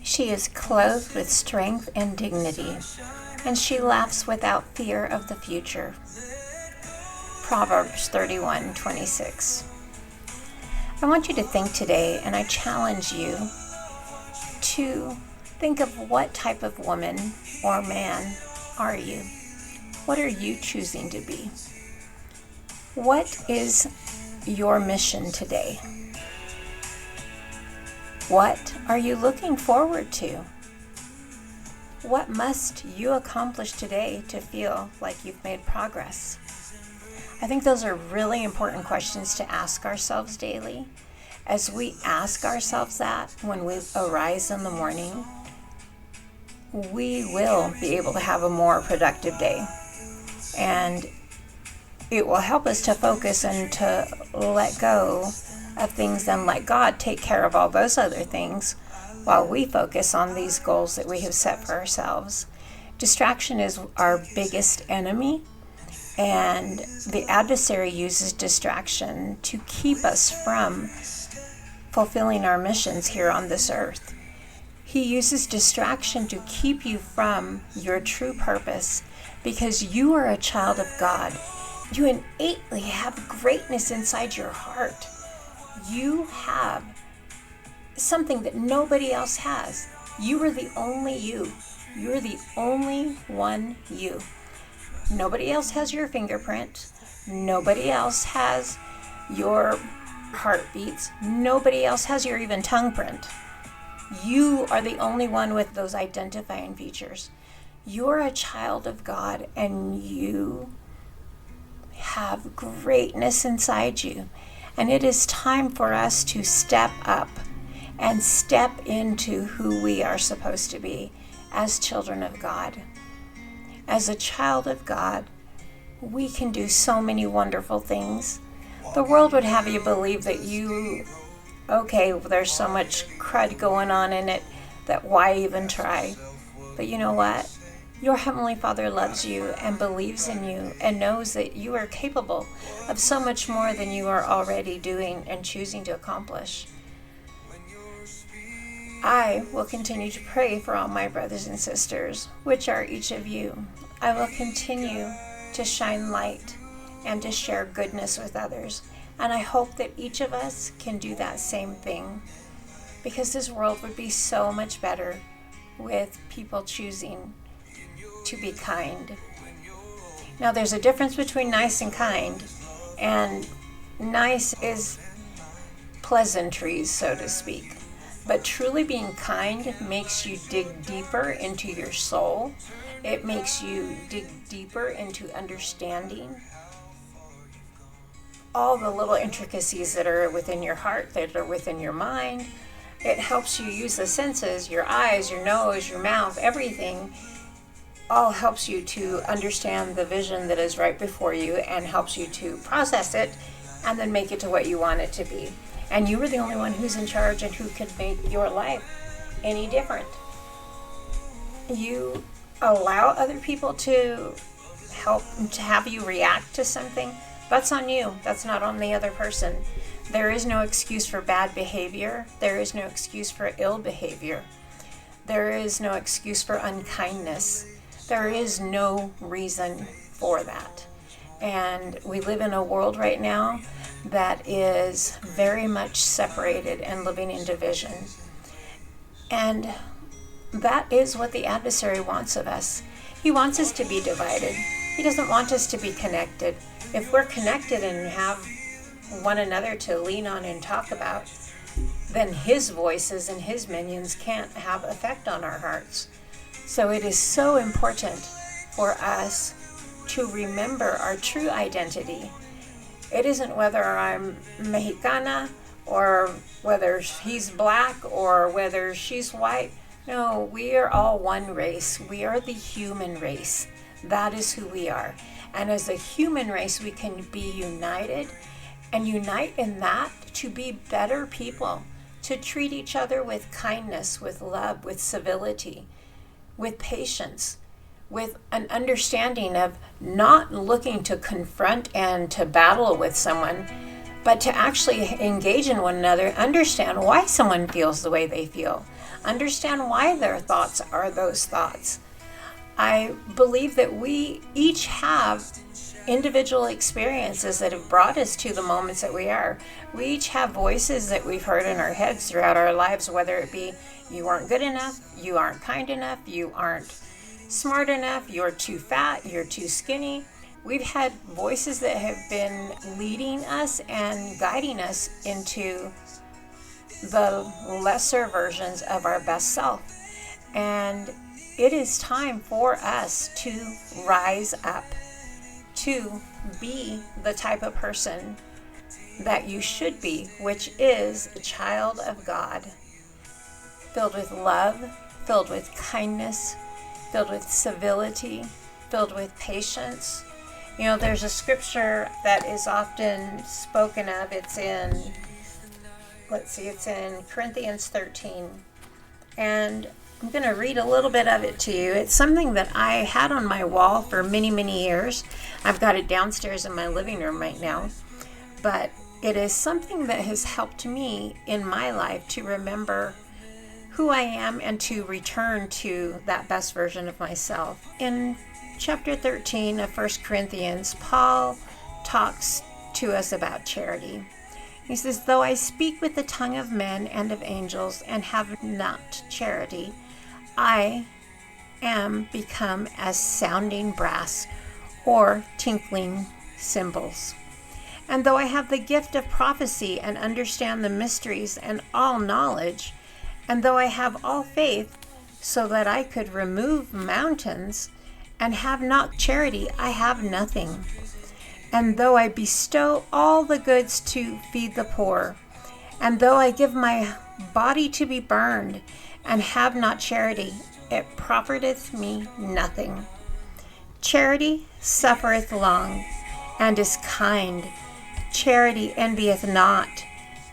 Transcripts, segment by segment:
She is clothed with strength and dignity, and she laughs without fear of the future. Proverbs 31:26. I want you to think today, and I challenge you to think of what type of woman or man are you? What are you choosing to be? What is your mission today? What are you looking forward to? What must you accomplish today to feel like you've made progress? I think those are really important questions to ask ourselves daily. As we ask ourselves that when we arise in the morning, we will be able to have a more productive day. And it will help us to focus and to let go of things and let God take care of all those other things while we focus on these goals that we have set for ourselves. Distraction is our biggest enemy, and the adversary uses distraction to keep us from fulfilling our missions here on this earth. He uses distraction to keep you from your true purpose because you are a child of God. You innately have greatness inside your heart. You have something that nobody else has. You are the only you. You're the only one you. Nobody else has your fingerprint. Nobody else has your heartbeats. Nobody else has your even tongue print. You are the only one with those identifying features. You're a child of God, and you have greatness inside you. And it is time for us to step up and step into who we are supposed to be as children of God. As a child of God, we can do so many wonderful things. The world would have you believe that there's so much crud going on in it that why even try? But you know what? Your Heavenly Father loves you and believes in you and knows that you are capable of so much more than you are already doing and choosing to accomplish. I will continue to pray for all my brothers and sisters, which are each of you. I will continue to shine light and to share goodness with others. And I hope that each of us can do that same thing, because this world would be so much better with people choosing to be kind. Now, there's a difference between nice and kind, and nice is pleasantries, so to speak. But truly being kind makes you dig deeper into your soul. It makes you dig deeper into understanding all the little intricacies that are within your heart, that are within your mind. It helps you use the senses, your eyes, your nose, your mouth, everything all helps you to understand the vision that is right before you and helps you to process it and then make it to what you want it to be. And you are the only one who's in charge and who can make your life any different. You allow other people to help to have you react to something. That's on you. That's not on the other person. There is no excuse for bad behavior. There is no excuse for ill behavior. There is no excuse for unkindness. There is no reason for that. And we live in a world right now that is very much separated and living in division. And that is what the adversary wants of us. He wants us to be divided. He doesn't want us to be connected. If we're connected and have one another to lean on and talk about, then his voices and his minions can't have effect on our hearts. So it is so important for us to remember our true identity. It isn't whether I'm Mexicana or whether he's black or whether she's white. No, we are all one race. We are the human race. That is who we are. And as a human race, we can be united and unite in that to be better people, to treat each other with kindness, with love, with civility, with patience, with an understanding of not looking to confront and to battle with someone, but to actually engage in one another, understand why someone feels the way they feel, understand why their thoughts are those thoughts. I believe that we each have individual experiences that have brought us to the moments that we are. We each have voices that we've heard in our heads throughout our lives, whether it be you aren't good enough, you aren't kind enough, you aren't smart enough, you're too fat, you're too skinny. We've had voices that have been leading us and guiding us into the lesser versions of our best self. And it is time for us to rise up, to be the type of person that you should be, which is a child of God, filled with love, filled with kindness, filled with civility, filled with patience. You know, there's a scripture that is often spoken of. It's in Corinthians 13. And I'm going to read a little bit of it to you. It's something that I had on my wall for many, many years. I've got it downstairs in my living room right now. But it is something that has helped me in my life to remember who I am and to return to that best version of myself. In chapter 13 of 1 Corinthians, Paul talks to us about charity. He says, though I speak with the tongue of men and of angels and have not charity, I am become as sounding brass or tinkling cymbals. And though I have the gift of prophecy and understand the mysteries and all knowledge, and though I have all faith so that I could remove mountains and have not charity, I have nothing. And though I bestow all the goods to feed the poor, and though I give my body to be burned and have not charity, it profiteth me nothing. Charity suffereth long and is kind. Charity envieth not.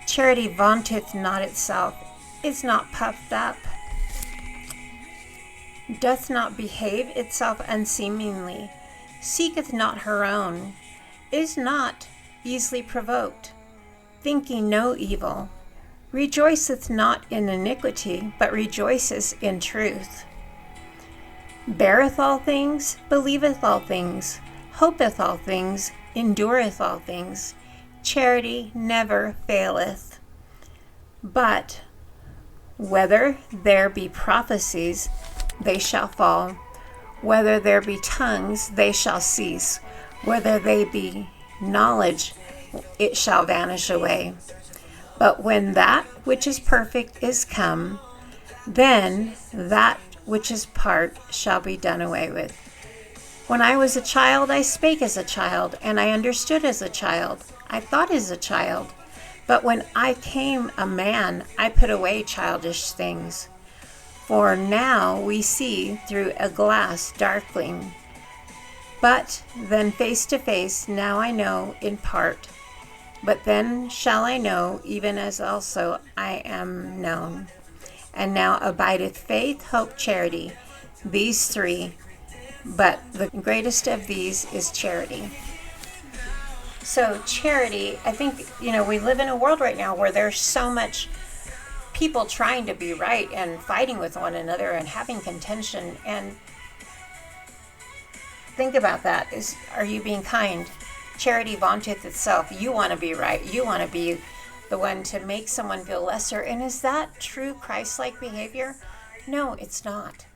Charity vaunteth not itself, is not puffed up, doth not behave itself unseemly, seeketh not her own, is not easily provoked, thinking no evil, rejoiceth not in iniquity, but rejoiceth in truth, beareth all things, believeth all things, hopeth all things, endureth all things. Charity never faileth. But whether there be prophecies, they shall fall. Whether there be tongues, they shall cease. Whether they be knowledge, it shall vanish away. But when that which is perfect is come, then that which is part shall be done away with. When I was a child, I spake as a child, and I understood as a child. I thought as a child. But when I came a man, I put away childish things. For now we see through a glass darkling. But then face to face, now I know in part. But then shall I know, even as also I am known. And now abideth faith, hope, charity, these three. But the greatest of these is charity. So charity, I think, we live in a world right now where there's so much people trying to be right and fighting with one another and having contention. And think about that. Are you being kind? Charity vaunteth itself. You want to be right. You want to be the one to make someone feel lesser. And is that true Christ-like behavior? No, it's not.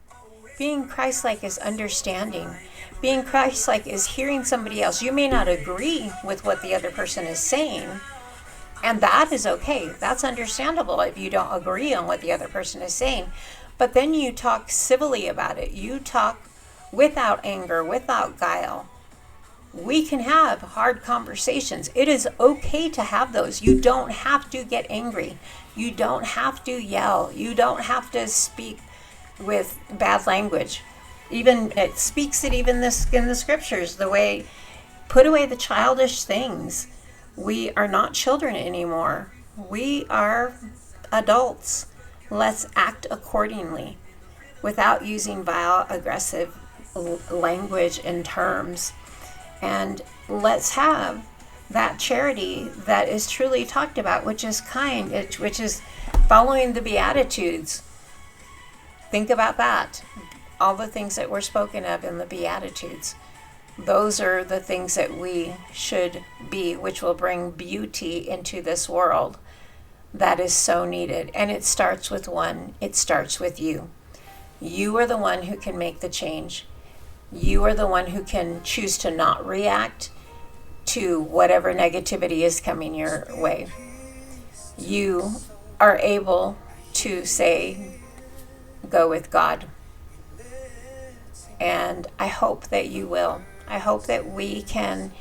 Being Christ-like is understanding. Being Christ-like is hearing somebody else. You may not agree with what the other person is saying, and that is okay. That's understandable if you don't agree on what the other person is saying. But then you talk civilly about it. You talk without anger, without guile. We can have hard conversations. It is okay to have those. You don't have to get angry. You don't have to yell. You don't have to speak with bad language. Even it speaks it even this in the scriptures, the way, put away the childish things. We are not children anymore. We are adults. Let's act accordingly without using vile, aggressive language and terms. And let's have that charity that is truly talked about, which is kind, which is following the Beatitudes. Think about that. All the things that were spoken of in the Beatitudes. Those are the things that we should be, which will bring beauty into this world that is so needed. And it starts with one. It starts with you. You are the one who can make the change. You are the one who can choose to not react to whatever negativity is coming your way. You are able to say, go with God. And I hope that you will. I hope that we can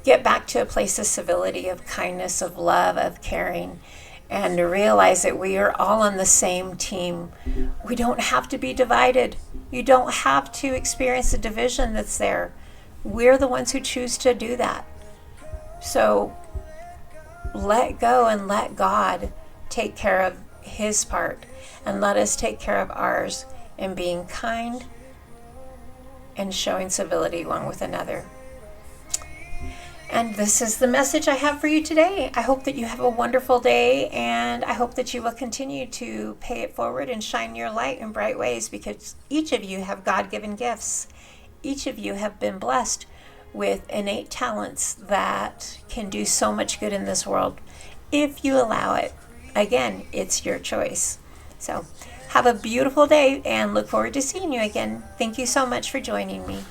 get back to a place of civility, of kindness, of love, of caring, and to realize that we are all on the same team. We don't have to be divided. You don't have to experience the division that's there. We're the ones who choose to do that. So let go and let God take care of his part, and let us take care of ours in being kind and showing civility one with another. And this is the message I have for you today. I hope that you have a wonderful day, and I hope that you will continue to pay it forward and shine your light in bright ways, because each of you have God-given gifts. Each of you have been blessed with innate talents that can do so much good in this world if you allow it. Again, it's your choice. So have a beautiful day and look forward to seeing you again. Thank you so much for joining me.